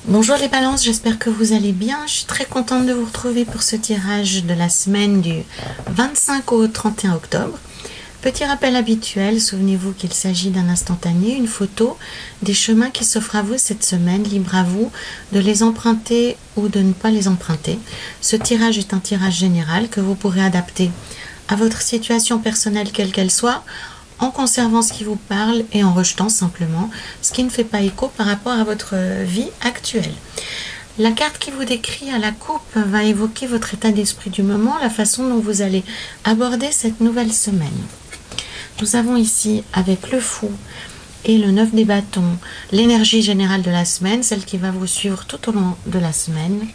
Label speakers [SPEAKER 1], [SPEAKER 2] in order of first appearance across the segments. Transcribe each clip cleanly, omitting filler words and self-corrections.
[SPEAKER 1] Bonjour les balances, j'espère que vous allez bien. Je suis très contente de vous retrouver pour ce tirage de la semaine du 25 au 31 octobre. Petit rappel habituel, souvenez-vous qu'il s'agit d'un instantané, une photo des chemins qui s'offrent à vous cette semaine, libre à vous de les emprunter ou de ne pas les emprunter. Ce tirage est un tirage général que vous pourrez adapter à votre situation personnelle quelle qu'elle soit, en conservant ce qui vous parle et en rejetant simplement ce qui ne fait pas écho par rapport à votre vie actuelle. La carte qui vous décrit à la coupe va évoquer votre état d'esprit du moment, la façon dont vous allez aborder cette nouvelle semaine. Nous avons ici avec le fou et le 9 des bâtons l'énergie générale de la semaine, celle qui va vous suivre tout au long de la semaine.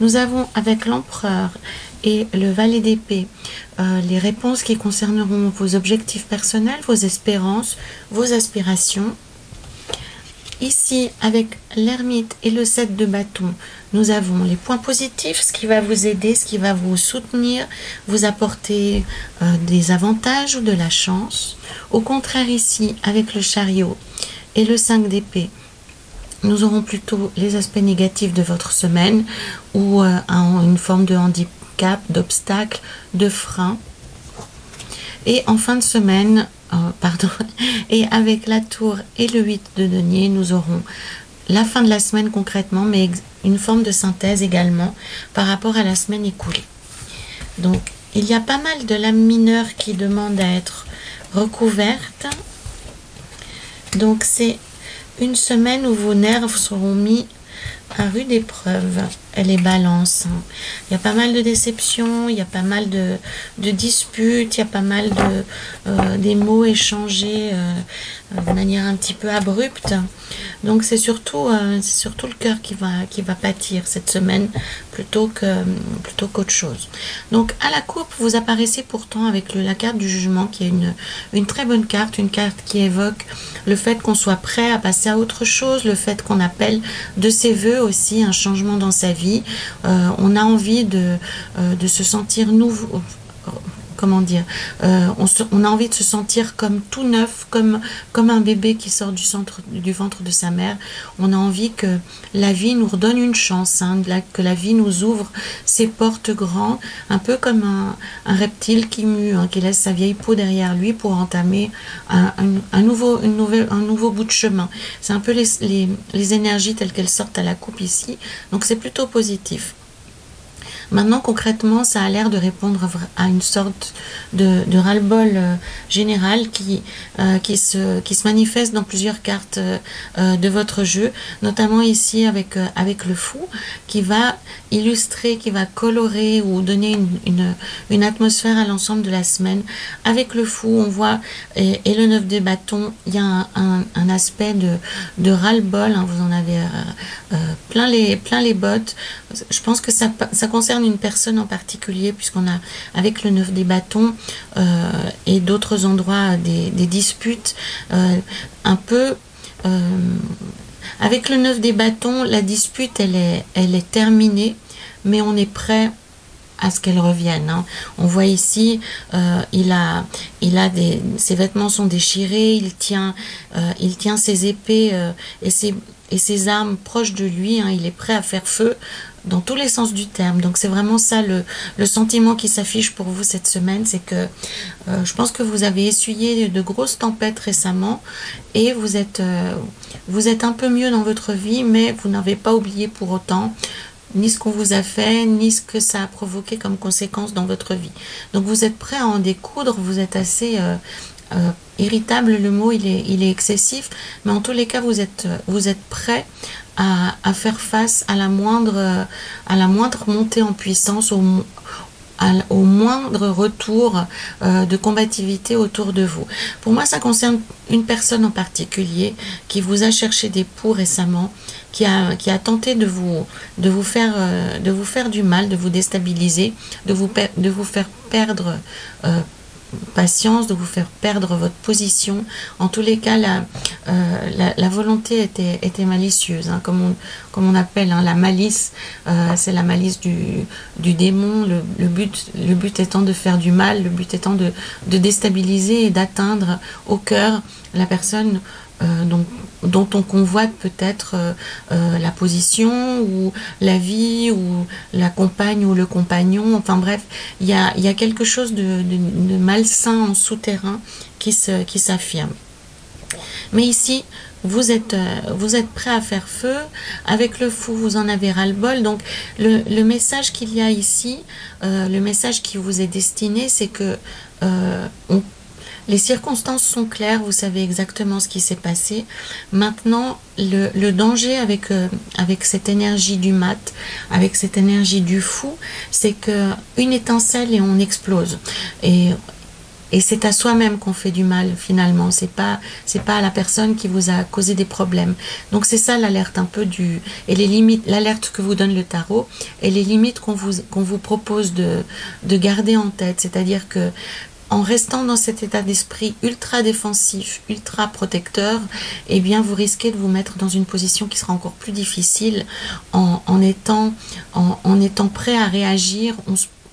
[SPEAKER 1] Nous avons avec l'empereur et le valet d'épée les réponses qui concerneront vos objectifs personnels, vos espérances, vos aspirations. Ici, avec l'ermite et le 7 de bâton, nous avons les points positifs, ce qui va vous aider, ce qui va vous soutenir, vous apporter des avantages ou de la chance. Au contraire, ici, avec le chariot et le 5 d'épée, nous aurons plutôt les aspects négatifs de votre semaine ou une forme de handicap, d'obstacle, de frein. Et en fin de semaine, et avec la tour et le 8 de denier, nous aurons la fin de la semaine concrètement, mais une forme de synthèse également par rapport à la semaine écoulée. Donc, il y a pas mal de lames mineures qui demandent à être recouvertes. Donc, c'est une semaine où vos nerfs seront mis à rude épreuve. Les balances. Il y a pas mal de déceptions, il y a pas mal de disputes, il y a pas mal des mots échangés de manière un petit peu abrupte. Donc c'est surtout le cœur qui va pâtir cette semaine plutôt qu'autre chose. Donc à la coupe, vous apparaissez pourtant avec la carte du jugement qui est une très bonne carte, une carte qui évoque le fait qu'on soit prêt à passer à autre chose, le fait qu'on appelle de ses voeux aussi un changement dans sa vie. On a envie de se sentir nouveau, comment dire, on a envie de se sentir comme tout neuf, comme un bébé qui sort du ventre de sa mère. On a envie que la vie nous redonne une chance, que la vie nous ouvre ses portes grands, un peu comme un reptile qui mue, qui laisse sa vieille peau derrière lui pour entamer un nouveau bout de chemin. C'est un peu les énergies telles qu'elles sortent à la coupe ici, donc c'est plutôt positif. Maintenant, concrètement, ça a l'air de répondre à une sorte de ras-le-bol général qui se manifeste dans plusieurs cartes de votre jeu, notamment ici avec le fou, qui va illustrer, qui va colorer ou donner une atmosphère à l'ensemble de la semaine. Avec le fou, on voit, et le 9 de bâton, il y a un aspect de ras-le-bol, vous en avez plein les bottes. Je pense que ça concerne une personne en particulier, puisqu'on a avec le 9 des bâtons et d'autres endroits des disputes un peu avec le 9 des bâtons, la dispute elle est terminée, mais on est prêt à ce qu'elle revienne. On voit ici, ses vêtements sont déchirés, il tient ses épées et ses armes proches de lui, il est prêt à faire feu dans tous les sens du terme. Donc c'est vraiment ça le sentiment qui s'affiche pour vous cette semaine, c'est que je pense que vous avez essuyé de grosses tempêtes récemment et vous êtes un peu mieux dans votre vie, mais vous n'avez pas oublié pour autant ni ce qu'on vous a fait, ni ce que ça a provoqué comme conséquence dans votre vie. Donc vous êtes prêt à en découdre, vous êtes assez irritable, le mot il est excessif, mais en tous les cas vous êtes prêt à faire face à la moindre montée en puissance, au moindre retour de combativité autour de vous. Pour moi, ça concerne une personne en particulier qui vous a cherché des poux récemment, qui a tenté de vous faire du mal, de vous déstabiliser, de vous faire perdre patience, de vous faire perdre votre position. En tous les cas, la volonté était malicieuse, comme on appelle la malice. C'est la malice du démon. Le but étant de faire du mal, le but étant de déstabiliser et d'atteindre au cœur la personne donc dont on convoite peut-être la position ou la vie ou la compagne ou le compagnon. Enfin bref, il y a quelque chose de malsain en souterrain qui s'affirme. Mais ici, vous êtes prêt à faire feu. Avec le fou, vous en avez ras-le-bol. Donc, le message qu'il y a ici, le message qui vous est destiné, c'est que les circonstances sont claires, vous savez exactement ce qui s'est passé. Maintenant, le danger avec cette énergie du mat, avec cette énergie du fou, c'est que une étincelle et on explose. Et c'est à soi-même qu'on fait du mal finalement, c'est pas à la personne qui vous a causé des problèmes. Donc c'est ça l'alerte un peu et les limites, l'alerte que vous donne le tarot et les limites qu'on vous propose de garder en tête. C'est-à-dire que en restant dans cet état d'esprit ultra défensif, ultra protecteur, eh bien vous risquez de vous mettre dans une position qui sera encore plus difficile en étant prêt à réagir.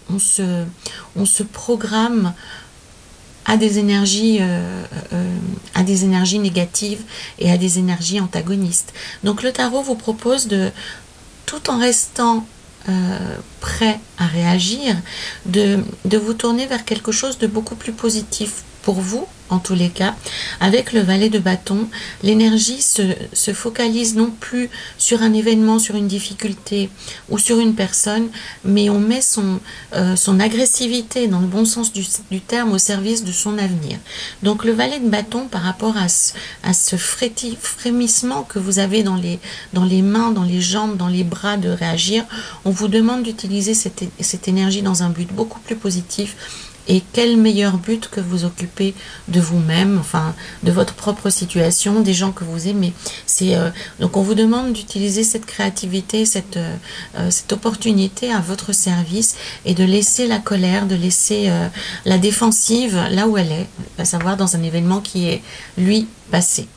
[SPEAKER 1] On se programme à des énergies négatives et à des énergies antagonistes. Donc le tarot vous propose tout en restant prêt à réagir, de vous tourner vers quelque chose de beaucoup plus positif pour vous, en tous les cas. Avec le valet de bâton, l'énergie se focalise non plus sur un événement, sur une difficulté ou sur une personne, mais on met son agressivité, dans le bon sens du terme, au service de son avenir. Donc le valet de bâton, par rapport à ce frémissement que vous avez dans les mains, dans les jambes, dans les bras de réagir, on vous demande d'utiliser cette énergie dans un but beaucoup plus positif. Et quel meilleur but que vous occupez de vous-même, enfin de votre propre situation, des gens que vous aimez. Donc on vous demande d'utiliser cette créativité, cette opportunité à votre service et de laisser la colère, de laisser la défensive là où elle est, à savoir dans un événement qui est, lui, passé.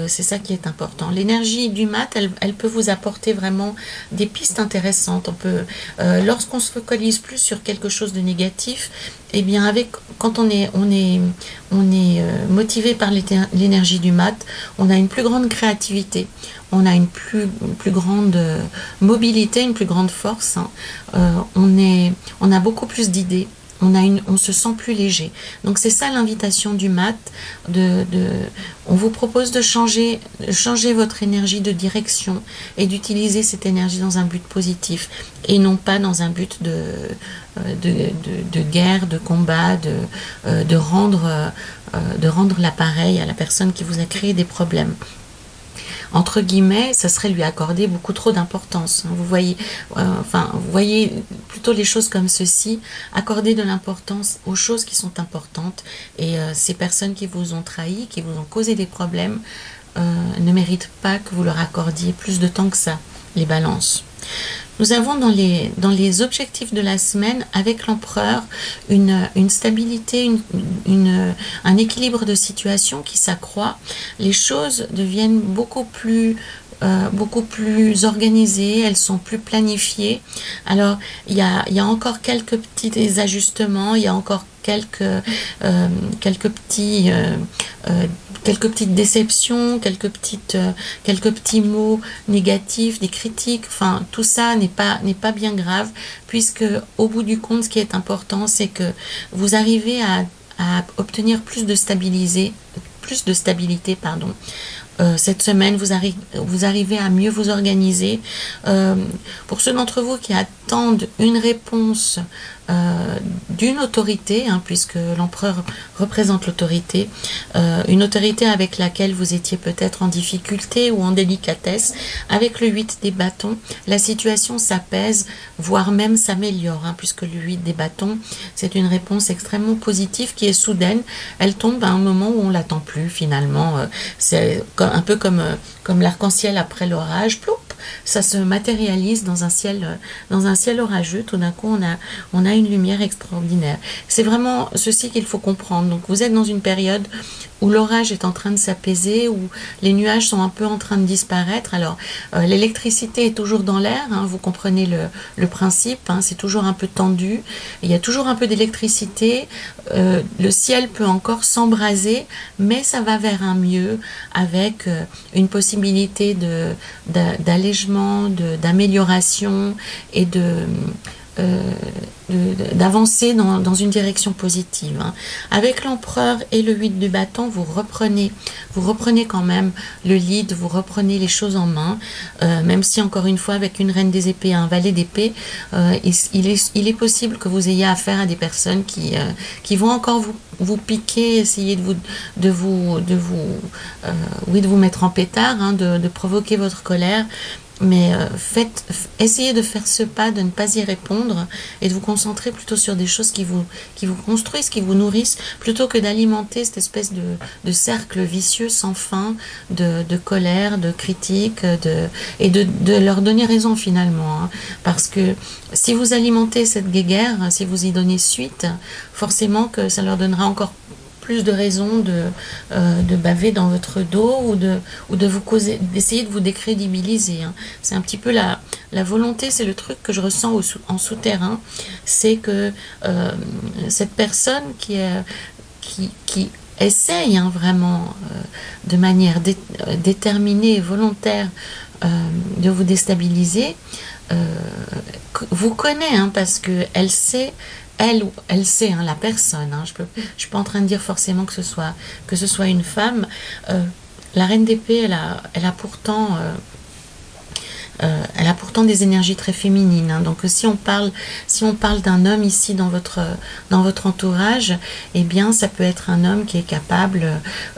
[SPEAKER 1] C'est ça qui est important. L'énergie du mat, elle peut vous apporter vraiment des pistes intéressantes. Lorsqu'on se focalise plus sur quelque chose de négatif, eh bien quand on est motivé par l'énergie du mat, on a une plus grande créativité, on a une plus grande mobilité, une plus grande force. On a beaucoup plus d'idées. On se sent plus léger. Donc c'est ça l'invitation du mat. On vous propose de changer votre énergie de direction et d'utiliser cette énergie dans un but positif et non pas dans un but de guerre, de combat, de rendre l'appareil à la personne qui vous a créé des problèmes. Entre guillemets, ça serait lui accorder beaucoup trop d'importance. Vous voyez plutôt les choses comme ceci, accorder de l'importance aux choses qui sont importantes. Et ces personnes qui vous ont trahi, qui vous ont causé des problèmes, ne méritent pas que vous leur accordiez plus de temps que ça, les balances. Nous avons dans les objectifs de la semaine, avec l'empereur, une stabilité, un équilibre de situation qui s'accroît. Les choses deviennent beaucoup plus organisées, elles sont plus planifiées. Alors, il y a encore quelques petits ajustements, il y a encore quelques petites déceptions, quelques petits mots négatifs, des critiques. Enfin, tout ça n'est pas bien grave, puisque au bout du compte, ce qui est important, c'est que vous arrivez à obtenir plus de stabilité, cette semaine, vous arrivez à mieux vous organiser. Pour ceux d'entre vous qui attendent une réponse d'une autorité, puisque l'empereur représente l'autorité, une autorité avec laquelle vous étiez peut-être en difficulté ou en délicatesse, avec le 8 des bâtons, la situation s'apaise, voire même s'améliore, puisque le 8 des bâtons, c'est une réponse extrêmement positive qui est soudaine. Elle tombe à un moment où on l'attend plus finalement. C'est un peu comme l'arc-en-ciel après l'orage, ploup. ça se matérialise dans un ciel orageux. Tout d'un coup, on a une lumière extraordinaire. C'est vraiment ceci qu'il faut comprendre. Donc, vous êtes dans une période où l'orage est en train de s'apaiser, où les nuages sont un peu en train de disparaître. Alors, l'électricité est toujours dans l'air, hein, vous comprenez le principe, hein, c'est toujours un peu tendu, il y a toujours un peu d'électricité, le ciel peut encore s'embraser, mais ça va vers un mieux, avec une possibilité d'allègement, d'amélioration et d'avancer dans une direction positive, hein. Avec l'empereur et le 8 de bâton, vous reprenez quand même le lead, vous reprenez les choses en main, même si encore une fois avec une reine des épées et un valet d'épée, il est possible que vous ayez affaire à des personnes qui vont encore vous piquer, essayer de vous mettre en pétard, hein, de provoquer votre colère. Mais essayez de faire ce pas, de ne pas y répondre et de vous concentrer plutôt sur des choses qui vous construisent, qui vous nourrissent, plutôt que d'alimenter cette espèce de cercle vicieux sans fin de colère, de critique, et de leur donner raison finalement, hein. Parce que si vous alimentez cette guéguerre, si vous y donnez suite, forcément que ça leur donnera encore plus de raisons de baver dans votre dos ou de vous causer, d'essayer de vous décrédibiliser, hein. C'est un petit peu la volonté, c'est le truc que je ressens en souterrain, c'est que cette personne qui essaye, hein, vraiment de manière déterminée et volontaire de vous déstabiliser, vous connaît, hein, parce que elle sait, hein, la personne, hein, je suis pas en train de dire forcément que ce soit une femme. La reine d'épée, elle a pourtant des énergies très féminines, hein. Donc si on parle d'un homme ici dans votre entourage, eh bien ça peut être un homme qui est capable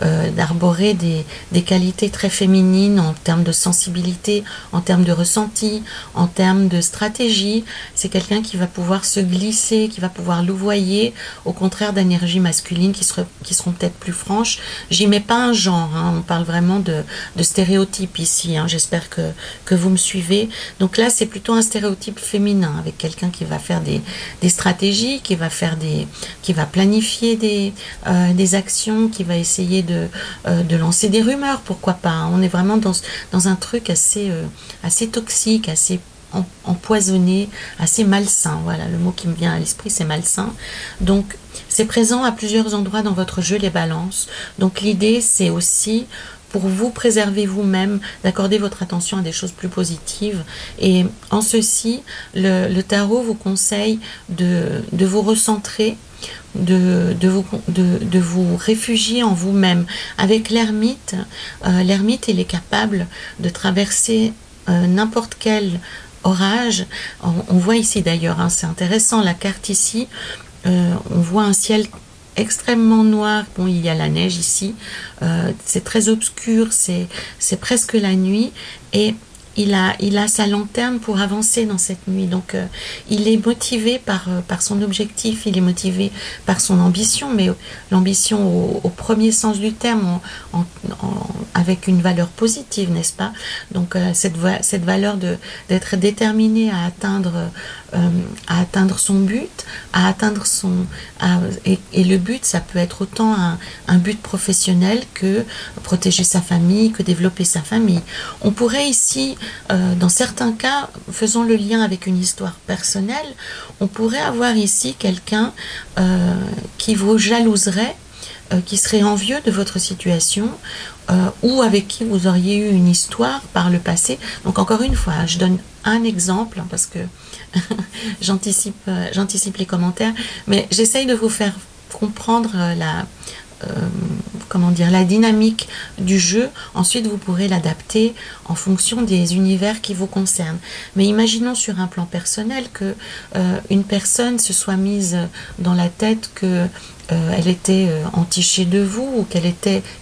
[SPEAKER 1] d'arborer des qualités très féminines en termes de sensibilité, en termes de ressenti, en termes de stratégie. C'est quelqu'un qui va pouvoir se glisser, qui va pouvoir louvoyer, au contraire d'énergies masculines qui seront peut-être plus franches. J'y mets pas un genre, hein, on parle vraiment de stéréotypes ici, hein. J'espère que vous me suivez. Donc là, c'est plutôt un stéréotype féminin, avec quelqu'un qui va faire des stratégies, qui va planifier des actions, qui va essayer de lancer des rumeurs, pourquoi pas, hein. On est vraiment dans un truc assez toxique, assez empoisonné, assez malsain. Voilà, le mot qui me vient à l'esprit, c'est malsain. Donc, c'est présent à plusieurs endroits dans votre jeu, les balances. Donc, l'idée, c'est aussi, pour vous préserver vous-même, d'accorder votre attention à des choses plus positives. Et en ceci, le tarot vous conseille de vous recentrer, de vous réfugier en vous-même. Avec l'ermite, il est capable de traverser n'importe quel orage. On voit ici d'ailleurs, hein, c'est intéressant, la carte ici, on voit un ciel extrêmement noir. Bon, il y a la neige ici, c'est très obscur, c'est presque la nuit, et il a sa lanterne pour avancer dans cette nuit. Donc il est motivé par son objectif, il est motivé par son ambition, mais l'ambition au premier sens du terme, avec une valeur positive, n'est-ce pas? Donc cette valeur d'être déterminé à atteindre son but, et le but, ça peut être autant un but professionnel que protéger sa famille, que développer sa famille. On pourrait ici, dans certains cas, faisons le lien avec une histoire personnelle, on pourrait avoir ici quelqu'un qui vous jalouserait, qui serait envieux de votre situation, ou avec qui vous auriez eu une histoire par le passé. Donc encore une fois, je donne un exemple, hein, parce que j'anticipe les commentaires, mais j'essaye de vous faire comprendre la dynamique du jeu. Ensuite, vous pourrez l'adapter en fonction des univers qui vous concernent. Mais imaginons sur un plan personnel que une personne se soit mise dans la tête que elle était entichée de vous, ou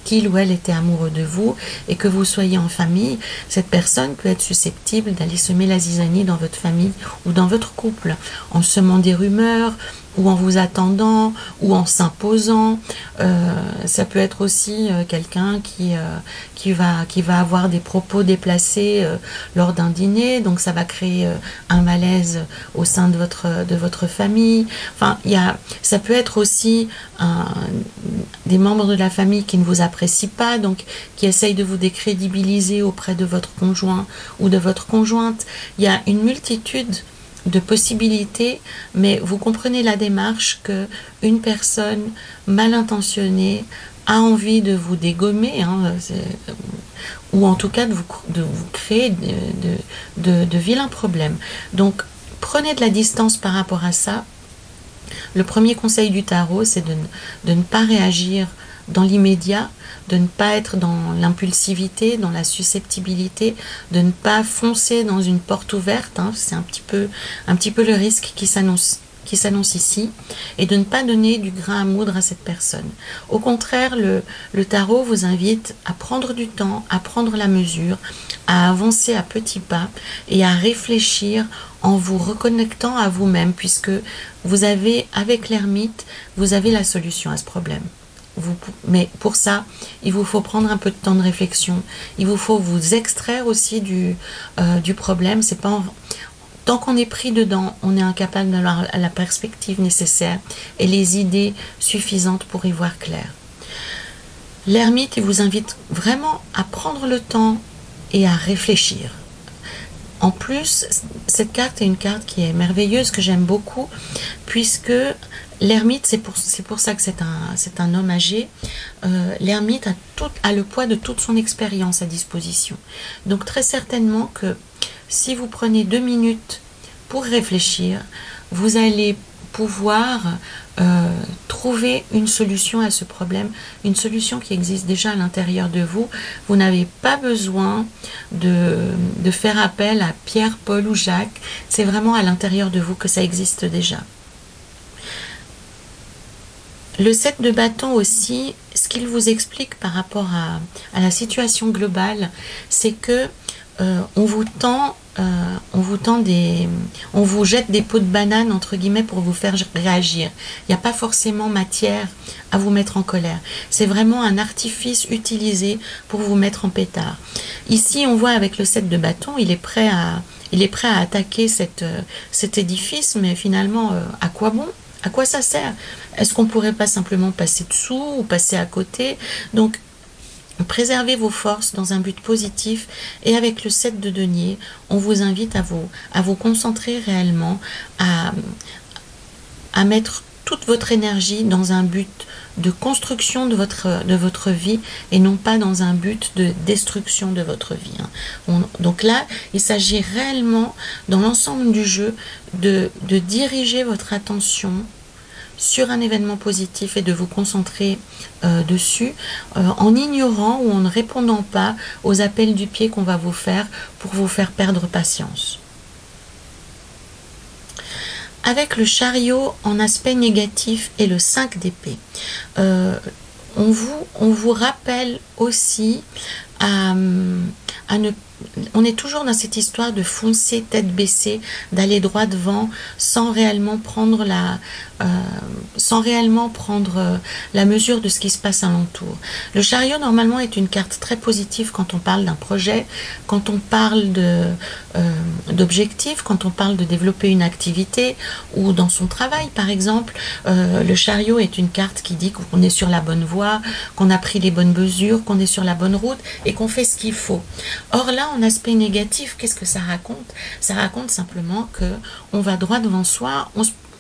[SPEAKER 1] qu'il ou elle était amoureux de vous, et que vous soyez en famille, cette personne peut être susceptible d'aller semer la zizanie dans votre famille ou dans votre couple, en semant des rumeurs, ou en vous attendant, ou en s'imposant. Ça peut être aussi quelqu'un qui va avoir des propos déplacés lors d'un dîner, donc ça va créer un malaise au sein de votre famille. Enfin, ça peut être aussi des membres de la famille qui ne vous apprécient pas, donc qui essayent de vous décrédibiliser auprès de votre conjoint ou de votre conjointe. Il y a une multitude de possibilités, mais vous comprenez la démarche que une personne mal intentionnée a envie de vous dégommer, hein, ou en tout cas de vous créer de vilains problèmes. Donc prenez de la distance par rapport à ça. Le premier conseil du tarot, c'est de ne pas réagir dans l'immédiat, de ne pas être dans l'impulsivité, dans la susceptibilité, de ne pas foncer dans une porte ouverte, hein, c'est un petit peu le risque qui s'annonce ici, et de ne pas donner du grain à moudre à cette personne. Au contraire, le tarot vous invite à prendre du temps, à prendre la mesure, à avancer à petits pas et à réfléchir en vous reconnectant à vous-même, puisque vous avez, avec l'ermite, vous avez la solution à ce problème. Mais pour ça, il vous faut prendre un peu de temps de réflexion. Il vous faut vous extraire aussi du problème. C'est pas tant qu'on est pris dedans, on est incapable d'avoir la perspective nécessaire et les idées suffisantes pour y voir clair. L'ermite, il vous invite vraiment à prendre le temps et à réfléchir. En plus, cette carte est une carte qui est merveilleuse, que j'aime beaucoup, puisque l'ermite, c'est pour ça que c'est un homme âgé. L'ermite a le poids de toute son expérience à disposition. Donc très certainement que si vous prenez 2 minutes pour réfléchir, vous allez pouvoir trouver une solution à ce problème, une solution qui existe déjà à l'intérieur de vous. Vous n'avez pas besoin de faire appel à Pierre, Paul ou Jacques. C'est vraiment à l'intérieur de vous que ça existe déjà. Le 7 de bâton aussi, ce qu'il vous explique par rapport à la situation globale, c'est que on vous jette des pots de banane entre guillemets pour vous faire réagir. Il n'y a pas forcément matière à vous mettre en colère. C'est vraiment un artifice utilisé pour vous mettre en pétard. Ici, on voit avec le 7 de bâton, il est prêt à attaquer cet édifice, mais finalement, à quoi bon? À quoi ça sert? Est-ce qu'on pourrait pas simplement passer dessous ou passer à côté? Donc, préservez vos forces dans un but positif, et avec le 7 de denier, on vous invite à vous concentrer réellement, à mettre toute votre énergie dans un but de construction de votre vie et non pas dans un but de destruction de votre vie. Donc là, il s'agit réellement, dans l'ensemble du jeu, de diriger votre attention sur un événement positif et de vous concentrer dessus, en ignorant ou en ne répondant pas aux appels du pied qu'on va vous faire pour vous faire perdre patience. Avec le chariot en aspect négatif et le 5 d'épée, on vous rappelle aussi à ne... On est toujours dans cette histoire de foncer tête baissée, d'aller droit devant sans réellement prendre la mesure de ce qui se passe alentour. Le chariot normalement est une carte très positive quand on parle d'un projet, quand on parle d'objectifs, quand on parle de développer une activité ou dans son travail par exemple. Le chariot est une carte qui dit qu'on est sur la bonne voie, qu'on a pris les bonnes mesures, qu'on est sur la bonne route et qu'on fait ce qu'il faut. Or là, en aspect négatif, qu'est-ce que ça raconte? Ça raconte simplement que on va droit devant soi,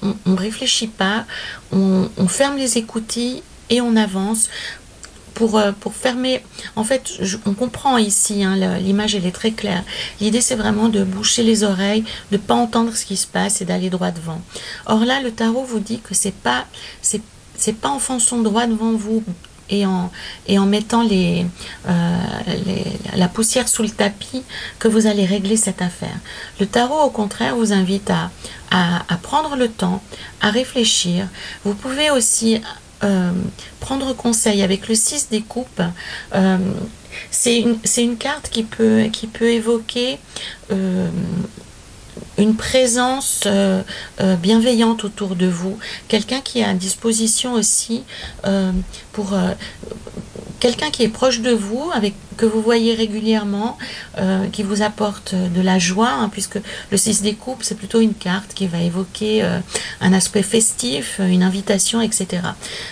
[SPEAKER 1] on réfléchit pas, on ferme les écoutilles et on avance pour fermer. En fait, on comprend ici, hein, l'image elle est très claire. L'idée c'est vraiment de boucher les oreilles, de pas entendre ce qui se passe et d'aller droit devant. Or là, le tarot vous dit que c'est pas en fonçant droit devant vous et en mettant la poussière sous le tapis que vous allez régler cette affaire. Le tarot, au contraire, vous invite à prendre le temps, à réfléchir. Vous pouvez aussi prendre conseil. Avec le 6 des coupes, c'est une carte qui peut évoquer une présence bienveillante autour de vous, quelqu'un qui est à disposition aussi pour quelqu'un qui est proche de vous, que vous voyez régulièrement, qui vous apporte de la joie, hein, puisque le 6 des coupes, c'est plutôt une carte qui va évoquer un aspect festif, une invitation, etc.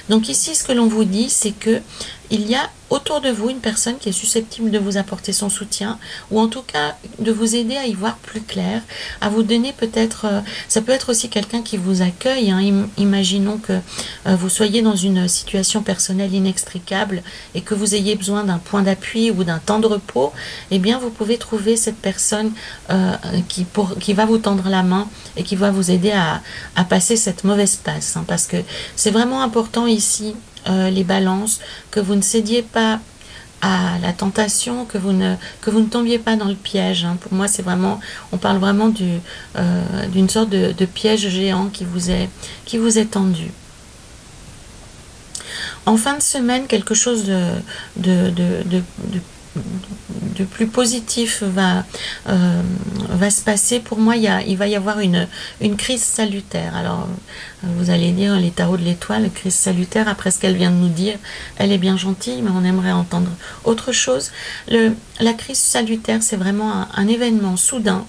[SPEAKER 1] Donc ici, ce que l'on vous dit, c'est que il y a autour de vous une personne qui est susceptible de vous apporter son soutien, ou en tout cas de vous aider à y voir plus clair, à vous donner peut-être, ça peut être aussi quelqu'un qui vous accueille, hein. Imaginons que vous soyez dans une situation personnelle inextricable et que vous ayez besoin d'un point d'appui ou d'un temps de repos, eh bien vous pouvez trouver cette personne qui va vous tendre la main et qui va vous aider à passer cette mauvaise passe, hein, parce que c'est vraiment important ici, les balances, que vous ne cédiez pas à la tentation, que vous ne tombiez pas dans le piège, hein. Pour moi, c'est vraiment, on parle vraiment d'une sorte de piège géant qui vous est tendu. En fin de semaine, quelque chose de plus positif va se passer. Pour moi, il va y avoir une crise salutaire. Alors, vous allez dire, les tarots de l'étoile, crise salutaire, après ce qu'elle vient de nous dire, elle est bien gentille, mais on aimerait entendre autre chose. La crise salutaire, c'est vraiment un événement soudain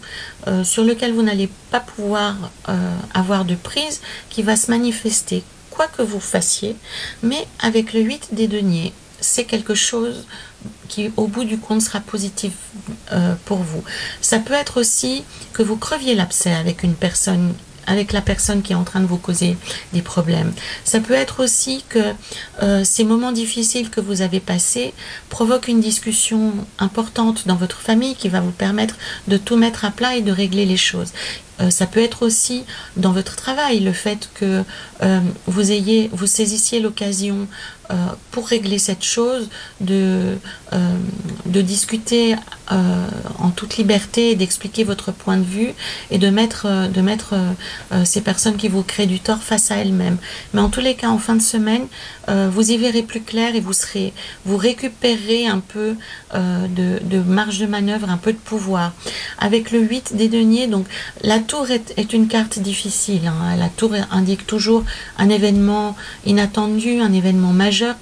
[SPEAKER 1] sur lequel vous n'allez pas pouvoir avoir de prise, qui va se manifester quoi que vous fassiez, mais avec le 8 des deniers, c'est quelque chose qui au bout du compte sera positif pour vous. Ça peut être aussi que vous creviez l'abcès avec une personne, avec la personne qui est en train de vous causer des problèmes. Ça peut être aussi que ces moments difficiles que vous avez passés provoquent une discussion importante dans votre famille qui va vous permettre de tout mettre à plat et de régler les choses. Ça peut être aussi dans votre travail, le fait que vous saisissiez l'occasion pour régler cette chose, de discuter en toute liberté et d'expliquer votre point de vue et de mettre ces personnes qui vous créent du tort face à elles-mêmes. Mais en tous les cas, en fin de semaine, vous y verrez plus clair et vous récupérerez un peu de marge de manœuvre, un peu de pouvoir. Avec le 8 des deniers, donc la tour est une carte difficile, hein. La tour indique toujours un événement inattendu, un événement majeur,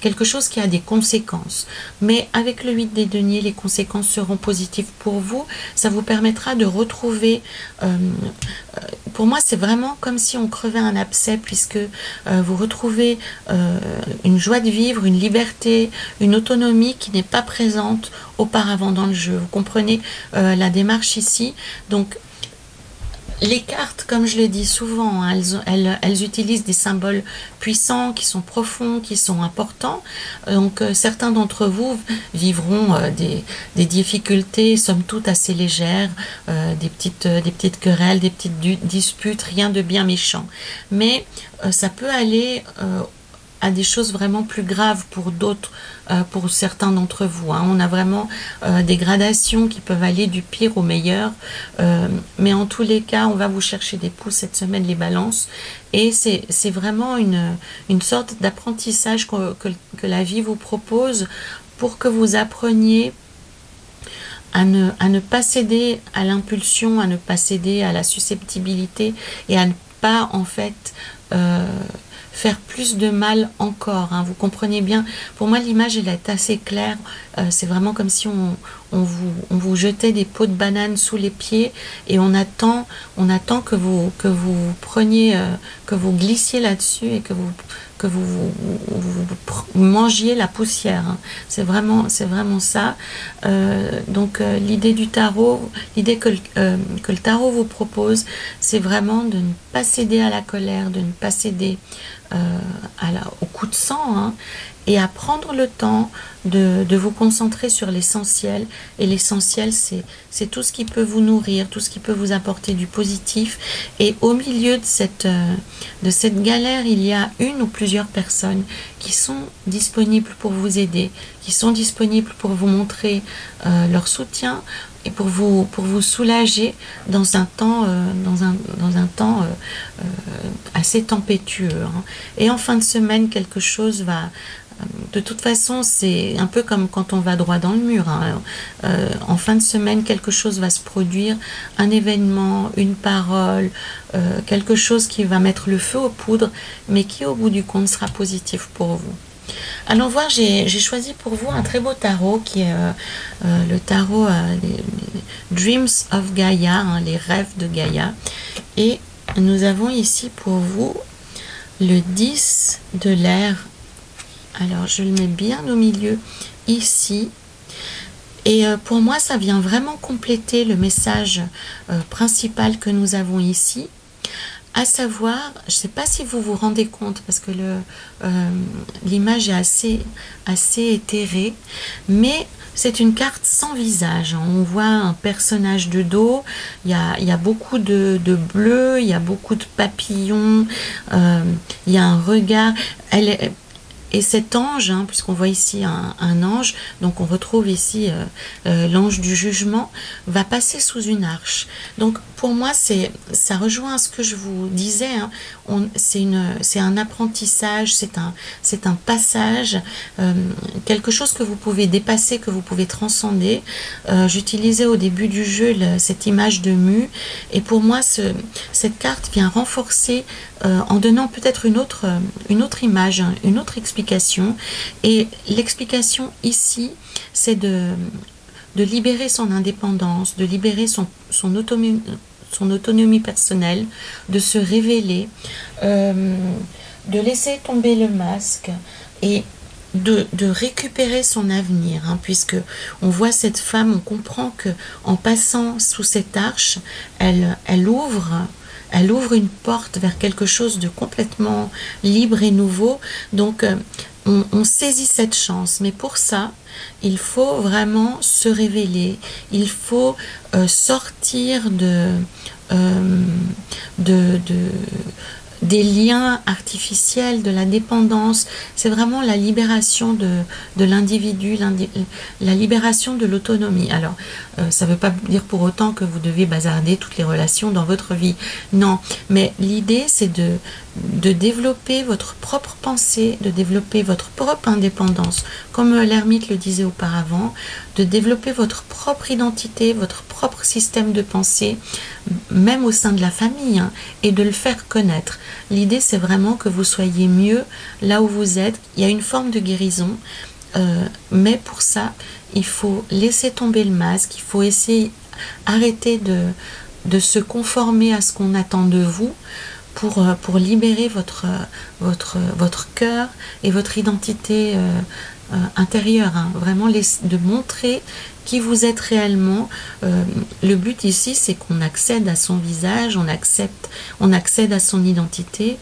[SPEAKER 1] quelque chose qui a des conséquences. Mais avec le 8 des deniers, les conséquences seront positives pour vous. Ça vous permettra de retrouver... pour moi, c'est vraiment comme si on crevait un abcès, puisque vous retrouvez une joie de vivre, une liberté, une autonomie qui n'est pas présente auparavant dans le jeu. Vous comprenez la démarche ici. Donc, les cartes, comme je le dis souvent, hein, elles utilisent des symboles puissants, qui sont profonds, qui sont importants. Donc certains d'entre vous vivront des difficultés, somme toute assez légères, des petites querelles, des petites disputes, rien de bien méchant. Mais ça peut aller à des choses vraiment plus graves pour d'autres, pour certains d'entre vous, hein. On a vraiment des gradations qui peuvent aller du pire au meilleur, mais en tous les cas, on va vous chercher des pouces cette semaine, les balances, et c'est vraiment une sorte d'apprentissage que la vie vous propose pour que vous appreniez à ne pas céder à l'impulsion, à ne pas céder à la susceptibilité et à ne pas en fait faire plus de mal encore, hein. Vous comprenez bien, pour moi l'image elle est assez claire, c'est vraiment comme si on vous jetait des pots de banane sous les pieds et on attend que vous preniez, que vous glissiez là-dessus et que vous mangiez la poussière, hein. C'est vraiment ça. Donc l'idée du tarot, l'idée que le tarot vous propose, c'est vraiment de ne pas céder à la colère, de ne pas céder au coup de sang, hein, et à prendre le temps de vous concentrer sur l'essentiel. Et l'essentiel, c'est tout ce qui peut vous nourrir, tout ce qui peut vous apporter du positif. Et au milieu de cette galère, il y a une ou plusieurs personnes qui sont disponibles pour vous aider, qui sont disponibles pour vous montrer leur soutien, pour vous soulager dans un temps, assez tempétueux, hein. Et en fin de semaine, quelque chose va... De toute façon, c'est un peu comme quand on va droit dans le mur, hein. En fin de semaine, quelque chose va se produire, un événement, une parole, quelque chose qui va mettre le feu aux poudres, mais qui au bout du compte sera positif pour vous. Allons voir, j'ai choisi pour vous un très beau tarot qui est le tarot les Dreams of Gaia, hein, les rêves de Gaïa. Et nous avons ici pour vous le 10 de l'air. Alors, je le mets bien au milieu, ici. Et pour moi, ça vient vraiment compléter le message principal que nous avons ici. À savoir, je ne sais pas si vous vous rendez compte, parce que l'image est assez éthérée, mais c'est une carte sans visage. On voit un personnage de dos, il y a beaucoup de bleu, il y a beaucoup de papillons, il y a un regard. Et cet ange, hein, puisqu'on voit ici un ange, donc on retrouve ici l'ange du jugement, va passer sous une arche. Donc pour moi, ça rejoint à ce que je vous disais, hein. C'est un apprentissage, c'est un passage, quelque chose que vous pouvez dépasser, que vous pouvez transcender. J'utilisais au début du jeu cette image de mue, et pour moi, cette carte vient renforcer en donnant peut-être une autre image, hein, une autre explication. Et l'explication ici, c'est de libérer son indépendance, de libérer son autonomie personnelle, de se révéler, de laisser tomber le masque et de récupérer son avenir, hein, puisque on voit cette femme, on comprend que en passant sous cette arche, elle ouvre une porte vers quelque chose de complètement libre et nouveau. Donc on saisit cette chance, mais pour ça il faut vraiment se révéler, il faut sortir des liens artificiels, de la dépendance. C'est vraiment la libération de l'individu, la libération de l'autonomie. Alors, ça ne veut pas dire pour autant que vous devez bazarder toutes les relations dans votre vie. Non, mais l'idée, c'est de développer votre propre pensée, de développer votre propre indépendance, comme l'ermite le disait auparavant, de développer votre propre identité, votre propre système de pensée, même au sein de la famille, hein, et de le faire connaître. L'idée, c'est vraiment que vous soyez mieux là où vous êtes. Il y a une forme de guérison, mais pour ça, il faut laisser tomber le masque, il faut essayer, arrêter de se conformer à ce qu'on attend de vous, pour libérer votre cœur et votre identité intérieure, hein. Vraiment de montrer qui vous êtes réellement. Le but ici, c'est qu'on accède à son visage, on accède à son identité,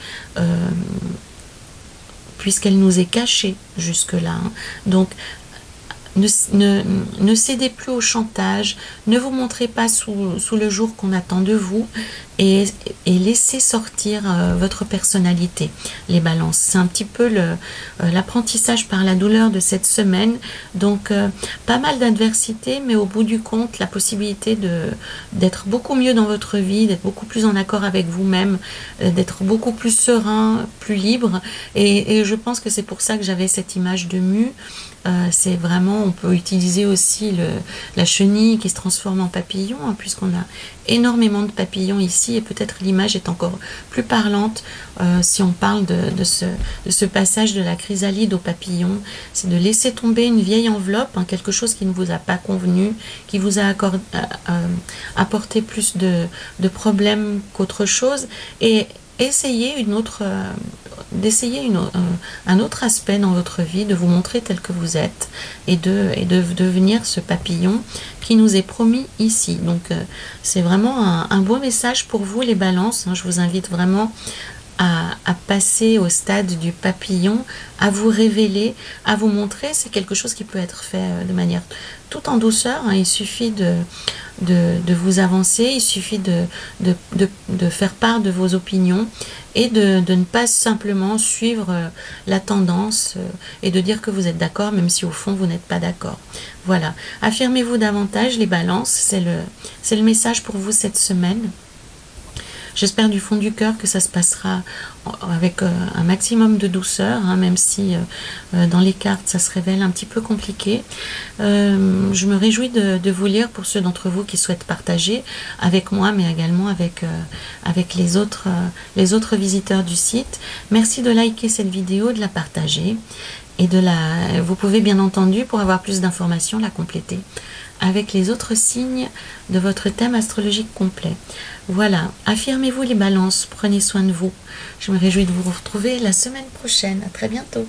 [SPEAKER 1] puisqu'elle nous est cachée jusque-là, hein. Donc ne cédez plus au chantage, ne vous montrez pas sous le jour qu'on attend de vous, et laissez sortir votre personnalité. Les balances, c'est un petit peu l'apprentissage par la douleur de cette semaine. Donc pas mal d'adversité, mais au bout du compte, la possibilité d'être beaucoup mieux dans votre vie, d'être beaucoup plus en accord avec vous-même, d'être beaucoup plus serein, plus libre. Et je pense que c'est pour ça que j'avais cette image de mue. C'est vraiment, on peut utiliser aussi la chenille qui se transforme en papillon, hein, puisqu'on a énormément de papillons ici, et peut-être l'image est encore plus parlante si on parle de ce passage de la chrysalide au papillon. C'est de laisser tomber une vieille enveloppe, hein, quelque chose qui ne vous a pas convenu, qui vous a apporté plus de problèmes qu'autre chose, et essayer d'essayer un autre aspect dans votre vie, de vous montrer tel que vous êtes, et de devenir ce papillon qui nous est promis ici. Donc c'est vraiment un beau message pour vous, les balances, hein. Je vous invite vraiment à passer au stade du papillon, à vous révéler, à vous montrer. C'est quelque chose qui peut être fait de manière tout en douceur, hein. Il suffit de vous avancer, il suffit de faire part de vos opinions et de ne pas simplement suivre la tendance et de dire que vous êtes d'accord, même si au fond vous n'êtes pas d'accord. Voilà, affirmez-vous davantage les balances, c'est le message pour vous cette semaine. J'espère du fond du cœur que ça se passera avec un maximum de douceur, hein, même si dans les cartes ça se révèle un petit peu compliqué. Je me réjouis de vous lire pour ceux d'entre vous qui souhaitent partager avec moi, mais également avec les autres visiteurs du site. Merci de liker cette vidéo, de la partager et vous pouvez bien entendu, pour avoir plus d'informations, la compléter avec les autres signes de votre thème astrologique complet. Voilà, affirmez-vous les balances, prenez soin de vous. Je me réjouis de vous retrouver la semaine prochaine. À très bientôt.